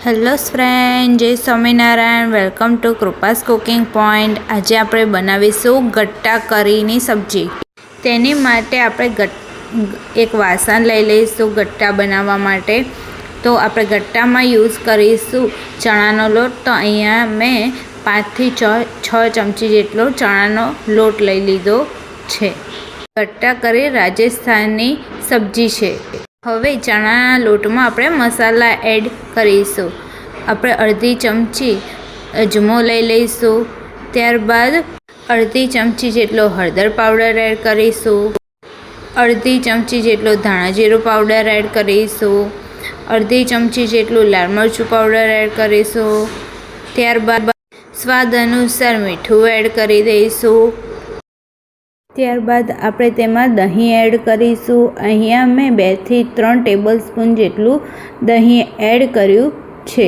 Hello friend, જય Swaminarayan. Welcome to Krupa's cooking point. આજે આપણે બનાવીશું ગટ્ટા કરીની સબ્જી. તેની માટે આપણે એક વાસણ લઈ લઈશું ગટ્ટા બનાવવા માટે. તો આપણે ગટ્ટામાં યુઝ કરીશું ચણાનો લોટ. તો અહીંયા મેં 5 થી 6 ચમચી જેટલો ચણાનો લોટ લઈ લીધો છે. ગટ્ટા કરી રાજસ્થાની સબ્જી છે. હવે ચણાના લોટમાં આપણે મસાલા એડ કરીશું. આપણે અડધી ચમચી અજમો લઈ લઈશું. ત્યારબાદ અડધી ચમચી જેટલો હળદર પાવડર એડ કરીશું. અડધી ચમચી જેટલો ધાણા જીરું પાવડર એડ કરીશું. અડધી ચમચી જેટલું લાલ મરચું પાવડર એડ કરીશું. ત્યારબાદ સ્વાદ અનુસાર મીઠું એડ કરી દઈશું. ત્યારબાદ આપણે તેમાં દહીં એડ કરીશું. અહીંયા મેં 2 થી 3 ટેબલ સ્પૂન જેટલું દહીં એડ કર્યું છે.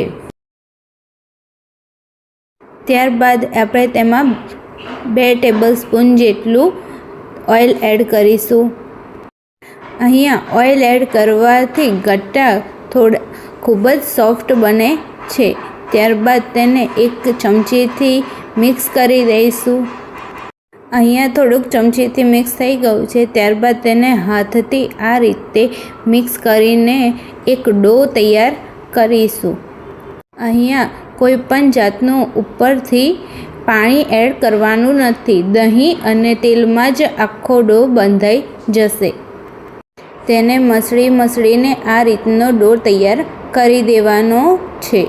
ત્યારબાદ આપણે તેમાં 2 ટેબલ સ્પૂન જેટલું ઓઇલ એડ કરીશું. અહીંયા ઓઇલ એડ કરવાથી ગટ્ટા ખૂબ જ સોફ્ટ બને છે. ત્યારબાદ તેને એક ચમચીથી મિક્સ કરી દઈશું. અહીંયા થોડુંક ચમચીથી મિક્સ થઈ ગયું છે. ત્યારબાદ તેને હાથથી આ રીતે મિક્સ કરીને એક ડો તૈયાર કરીશું. અહીંયા કોઈ પણ જાતનું ઉપરથી પાણી એડ કરવાનું નથી. દહીં અને તેલમાં જ આખો ડો બંધાઈ જશે. તેને મસળીને આ રીતનો ડો તૈયાર કરી દેવાનો છે.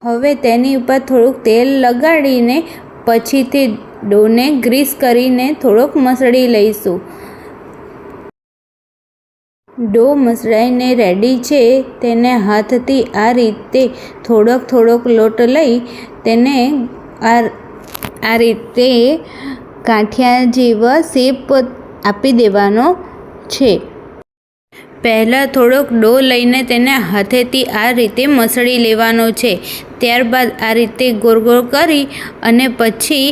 હવે તેની ઉપર થોડુંક તેલ લગાડીને પછીથી ડોને ગ્રીસ કરીને થોડોક મસળી લઈશું. ડો મસળાઈને રેડી છે. તેને હાથથી આ રીતે થોડોક લોટ લઈ તેને આ રીતે ગાંઠિયા જેવા શેપ આપી દેવાનો છે. પહેલાં થોડોક ડો લઈને તેને હાથેથી આ રીતે મસળી લેવાનો છે. ત્યારબાદ આ રીતે ગોળ કરી અને પછી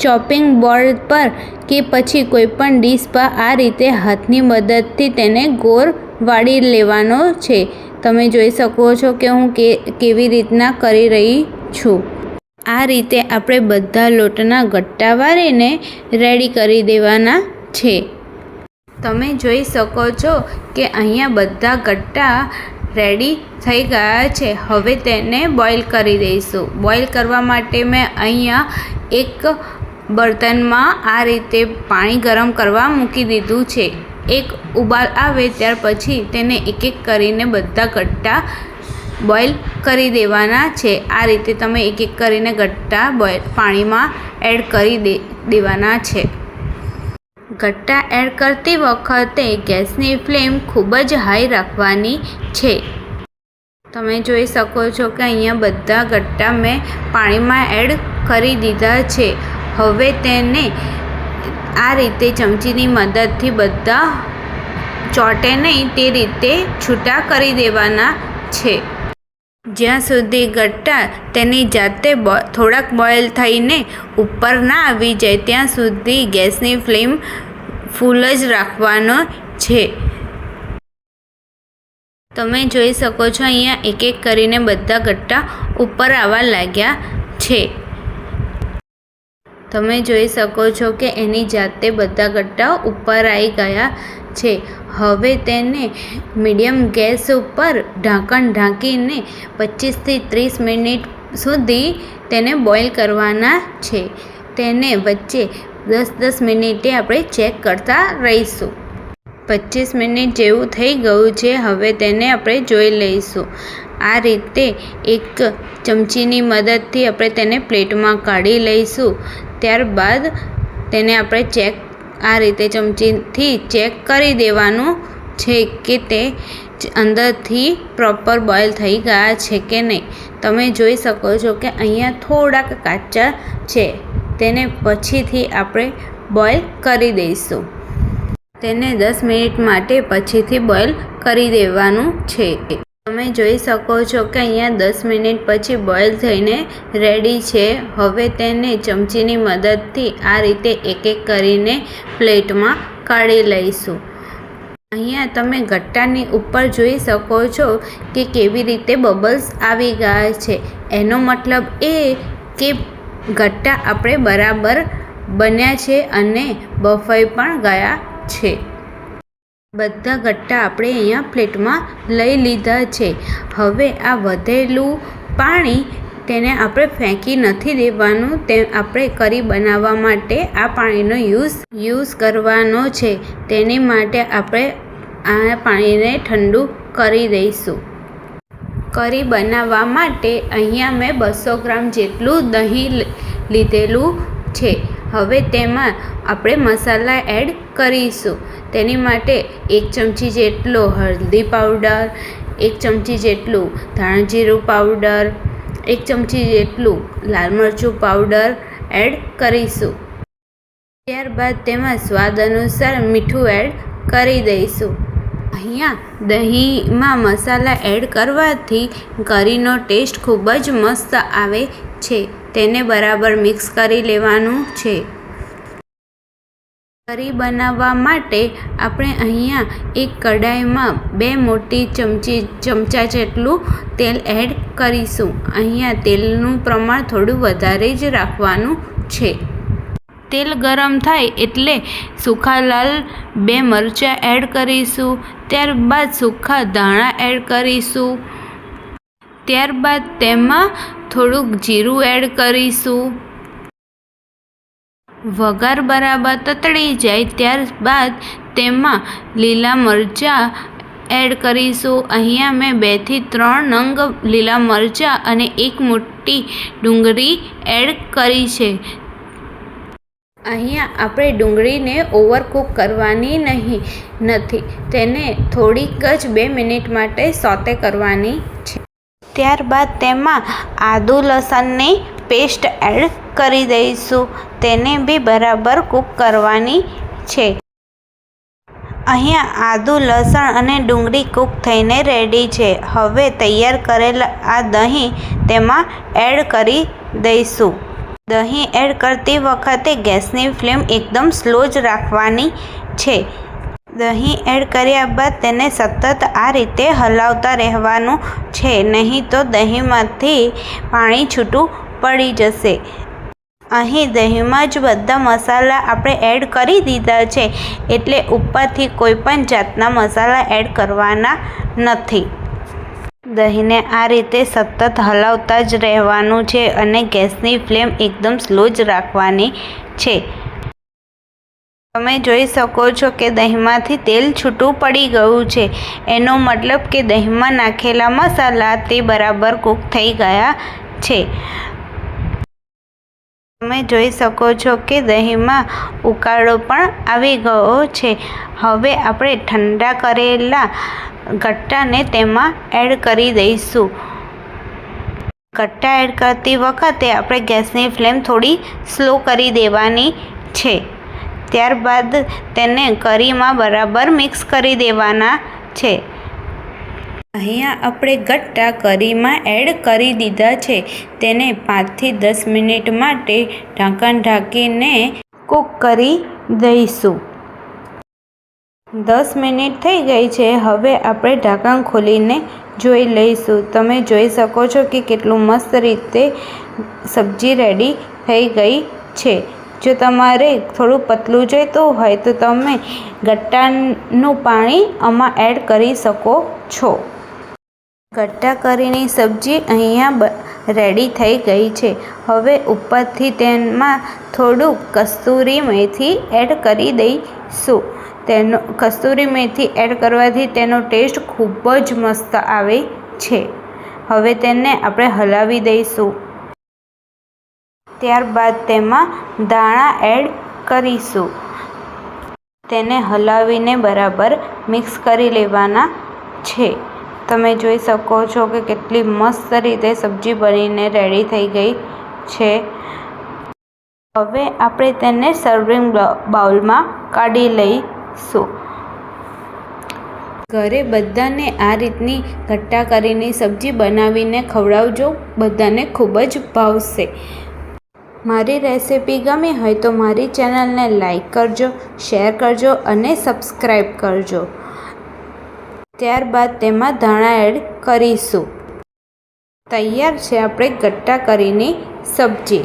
ચોપિંગ બોર્ડ પર કે પછી કોઈપણ ડીશ પર આ રીતે હાથની મદદથી તેને ગોળ વાળી લેવાનો છે. તમે જોઈ શકો છો કે હું કેવી રીતના કરી રહી છું. આ રીતે આપણે બધા લોટના ગટ્ટા વાળીને રેડી કરી દેવાના છે. તમે જોઈ શકો છો કે અહીંયા બધા ગટ્ટા રેડી થઈ ગયા છે. હવે તેને બોઇલ કરી દઈશું. બોઇલ કરવા માટે મેં અહીંયા એક બર્તનમાં આ રીતે પાણી ગરમ કરવા મૂકી દીધું છે. એક ઉબાલ આવે ત્યાર પછી તેને એક કરીને બધા ગટ્ટા બોઇલ કરી દેવાના છે. આ રીતે તમે એક કરીને ગટ્ટા પાણીમાં એડ કરી દેવાના છે. ગટ્ટા એડ કરતી વખતે ગેસની ફ્લેમ ખૂબ જ હાઈ રાખવાની છે. તમે જોઈ શકો છો કે અહીંયા બધા ગટ્ટા મેં પાણીમાં એડ કરી દીધા છે. હવે તેને આ રીતે ચમચીની મદદથી બધા ચોટે નહીં તે રીતે છૂટા કરી દેવાના છે. જ્યાં સુધી ગટ્ટા તેની જાતે થોડાક બોઇલ થઈને ઉપર ના આવી જાય ત્યાં સુધી ગેસની ફ્લેમ ફૂલ જ રાખવાનો છે. તમે જોઈ શકો છો અહીંયા એક કરીને બધા ગટ્ટા ઉપર આવવા લાગ્યા છે. તમે જોઈ શકો છો કે એની જાતે બધા ગટ્ટા ઉપર આવી ગયા છે. હવે તેને મીડિયમ ગેસ ઉપર ઢાંકણ ઢાંકીને 25 થી 30 મિનિટ સુધી તેને બોઇલ કરવાના છે. તેને વચ્ચે 10 મિનિટે આપણે ચેક કરતા રહીશું. 25 મિનિટ જેવું થઈ ગયું છે. હવે તેને આપણે જોઈ લઈશું. આ રીતે એક ચમચીની મદદથી આપણે તેને પ્લેટમાં કાઢી લઈશું. ત્યારબાદ તેને આપણે આ રીતે ચમચીથી ચેક કરી દેવાનું છે કે તે અંદરથી પ્રોપર બોઇલ થઈ ગયા છે કે નહીં. તમે જોઈ શકો છો કે અહીંયા થોડાક કાચા છે. તેને પછીથી આપણે બોઇલ કરી દઈશું. તેને 10 મિનિટ માટે પછીથી બોઇલ કરી દેવાનું છે. તમે જોઈ શકો છો કે અહીંયા 10 મિનિટ પછી બોઇલ થઈને રેડી છે. હવે તેને ચમચીની મદદથી આ રીતે એક કરીને પ્લેટમાં કાઢી લઈશું. અહીંયા તમે ગટ્ટાની ઉપર જોઈ શકો છો કે કેવી રીતે બબલ્સ આવી ગયા છે. એનો મતલબ એ કે ગટ્ટા આપણે બરાબર બન્યા છે અને બફાઈ પણ ગયા છે. બધા ગટ્ટા આપણે અહીંયા પ્લેટમાં લઈ લીધા છે. હવે આ વધેલું પાણી તેને આપણે ફેંકી નથી દેવાનું. તે આપણે કરી બનાવવા માટે આ પાણીનો યુઝ કરવાનો છે. તેની માટે આપણે આ પાણીને ઠંડુ કરી દઈશું. કરી બનાવવા માટે અહીંયા મેં 200 ગ્રામ જેટલું દહીં લીધેલું છે. હવે તેમાં આપણે મસાલા એડ કરીશું. તેની માટે 1 ચમચી જેટલો હળદી પાવડર, 1 ચમચી જેટલું ધાણા જીરું પાવડર, 1 ચમચી જેટલું લાલ મરચું પાવડર એડ કરીશું. ત્યારબાદ તેમાં સ્વાદ અનુસાર મીઠું એડ કરી દઈશું. અહીંયા દહીંમાં મસાલા એડ કરવાથી કરીનો ટેસ્ટ ખૂબ જ મસ્ત આવે છે. તેને બરાબર મિક્સ કરી લેવાનું છે. કરી બનાવવા માટે આપણે અહીંયા એક કઢાઈમાં 2 મોટી ચમચા જેટલું તેલ એડ કરીશું. અહીંયા તેલનું પ્રમાણ થોડું વધારે જ રાખવાનું છે. તેલ ગરમ થાય એટલે સૂકા લાલ 2 મરચાં એડ કરીશું. ત્યારબાદ સૂકા ધાણા એડ કરીશું. ત્યારબાદ તેમાં થોડુંક જીરું એડ કરીશું. વઘાર બરાબર તતડી જાય ત્યારબાદ તેમાં લીલા મરચાં એડ કરીશું. અહીંયા મેં 2 થી 3 નંગ લીલા મરચાં અને 1 મોટી ડુંગળી એડ કરી છે. અહીંયા આપણે ડુંગળીને ઓવરકૂક કરવાની નથી. તેને થોડીક જ 2 મિનિટ માટે સોતે કરવાની છે. ત્યારબાદ તેમાં આદુ લસણની પેસ્ટ એડ કરી દઈશું. તેને બી બરાબર કૂક કરવાની છે. અહીંયા આદુ લસણ અને ડુંગળી કૂક થઈને રેડી છે. હવે તૈયાર કરેલા આ દહીં તેમાં એડ કરી દઈશું. દહીં એડ કરતી વખતે ગેસની ફ્લેમ એકદમ સ્લો જ રાખવાની છે. દહીં એડ કર્યા બાદ તેને સતત આ રીતે હલાવતા રહેવાનું છે. નહીં તો દહીંમાંથી પાણી છૂટું પડી જશે. અહીં દહીંમાં જ બધા મસાલા આપણે એડ કરી દીધા છે એટલે ઉપરથી કોઈ પણ જાતના મસાલા એડ કરવાના નથી. દહીંને આ રીતે સતત હલાવતા જ રહેવાનું છે અને ગેસની ફ્લેમ એકદમ સ્લો જ રાખવાની છે. તમે જોઈ શકો છો કે દહીંમાંથી તેલ છૂટું પડી ગયું છે. એનો મતલબ કે દહીંમાં નાખેલા મસાલા તે બરાબર કૂક થઈ ગયા છે. તમે જોઈ શકો છો કે દહીંમાં ઉકાળો પણ આવી ગયો છે. હવે આપણે ઠંડા કરેલા ગટ્ટાને તેમાં એડ કરી દઈશું. ગટ્ટા એડ કરતી વખતે આપણે ગેસની ફ્લેમ થોડી સ્લો કરી દેવાની છે. ત્યારબાદ તેને કરીમાં બરાબર મિક્સ કરી દેવાના છે. અહીંયા આપણે ગટ્ટા કરીમાં એડ કરી દીધા છે. તેને 5 થી 10 મિનિટ માટે ઢાંકણ ઢાંકીને કૂક કરી દઈશું. 10 મિનિટ થઈ ગઈ છે. હવે આપણે ઢાંકણ ખોલીને જોઈ લઈશું. તમે જોઈ શકો છો કે કેટલું મસ્ત રીતે સબ્જી રેડી થઈ ગઈ છે. જો તમારે થોડું પતલું જોઈતું હોય તો તમે ગટ્ટાનું પાણી આમાં એડ કરી શકો છો. ગટ્ટા કરીની સબ્જી અહીંયા રેડી થઈ ગઈ છે. હવે ઉપરથી તેમાં થોડું કસ્તુરી મેથી એડ કરી દઈશું. કસ્તુરી મેથી એડ કરવાથી તેનો ટેસ્ટ ખૂબ જ મસ્ત આવે છે. હવે તેને આપણે હલાવી દઈશું. ત્યારબાદ તેમાં ધાણા એડ કરીશું. તેને હલાવીને બરાબર મિક્સ કરી લેવાના છે. તમે જોઈ શકો છો કે કેટલી મસ્ત રીતે સબ્જી બનીને રેડી થઈ ગઈ છે. હવે આપણે તેને સર્વિંગ બાઉલમાં કાઢી લઈશું. ઘરે બધાને આ રીતની ગટ્ટા કરીની સબ્જી બનાવીને ખવડાવજો. બધાને ખૂબ જ ભાવશે. મારી રેસિપી ગમી હોય તો મારી ચેનલને લાઈક કરજો, શેર કરજો અને સબસ્ક્રાઈબ કરજો. ત્યારબાદ તેમાં ધાણા એડ કરીશું. તૈયાર છે આપણે ગટ્ટા કરીની સબ્જી.